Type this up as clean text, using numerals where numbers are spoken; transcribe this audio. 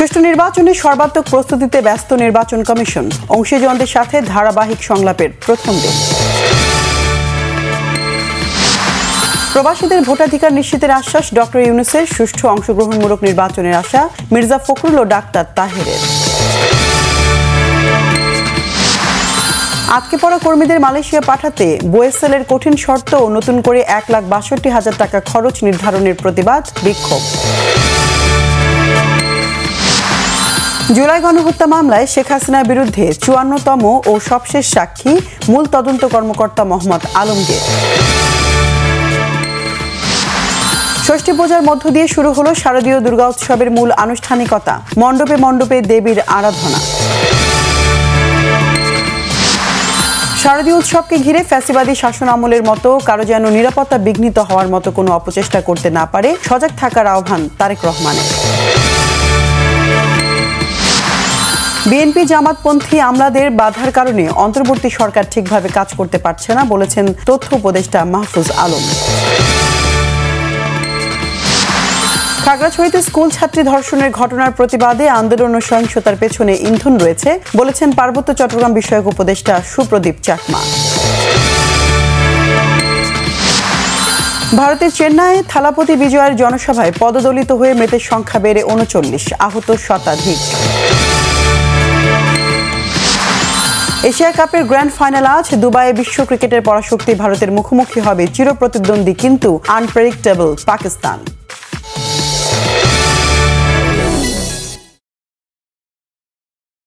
সুষ্ঠু নির্বাচনে সর্বাত্মক প্রস্তুতিতে ব্যস্ত নির্বাচন কমিশন। অংশীজনদের সাথে ধারাবাহিক সংলাপের প্রথম দিন। প্রবাসীদের ভোটাধিকার নিশ্চিতের আশ্বাস ডক্টর ইউনূসের। সুষ্ঠু অংশগ্রহণমূলক নির্বাচনের আশা মির্জা ফখরুল ও ডাক্তার তাহেরের। আটকে পড়া কর্মীদের মালয়েশিয়া পাঠাতে বোয়েসেলের কঠিন শর্ত ও নতুন করে 1,62,000 টাকা খরচ নির্ধারণের প্রতিবাদ বিক্ষোভ। জুলাই গণহত্যা মামলায় শেখ হাসিনার বিরুদ্ধে 54তম ও সবশেষ সাক্ষী মূল তদন্ত কর্মকর্তা মোহাম্মদ আলমগীর। ষষ্ঠী পূজার মধ্য দিয়ে শুরু হলো শারদীয় দুর্গা উৎসবের মূল আনুষ্ঠানিকতা। মণ্ডপে মণ্ডপে দেবীর আরাধনা। শারদীয় উৎসবকে ঘিরে ফ্যাসিবাদী শাসন আমলের মতো কারো যেন নিরাপত্তা বিঘ্নিত হওয়ার মতো কোনো অপচেষ্টা করতে না পারে সজাগ থাকার আহ্বান তারেক রহমানের। বিএনপি জামাতপন্থী আমলাদের বাধার কারণে অন্তর্বর্তী সরকার ঠিকভাবে কাজ করতে পারছে না বলেছেন তথ্য উপদেষ্টা মাহফুজ আলম। খাগড়াছড়িতে স্কুল ছাত্রী ধর্ষণের ঘটনার প্রতিবাদে আন্দোলন ও সহিংসতার পেছনে ইন্ধন রয়েছে বলেছেন পার্বত্য চট্টগ্রাম বিষয়ক উপদেষ্টা সুপ্রদীপ চাকমা। ভারতের চেন্নাইয়ে থালাপতি বিজয়ের জনসভায় পদদলিত হয়ে মৃতের সংখ্যা বেড়ে 39, আহত শতাধিক। এশিয়া কাপের গ্র্যান্ড ফাইনাল আজ দুবাইয়ে। বিশ্ব ক্রিকেটের পরাশক্তি ভারতের মুখোমুখি হবে চিরপ্রতিদ্বন্দ্বী কিন্তু আনপ্রেডিক্টেবল পাকিস্তান।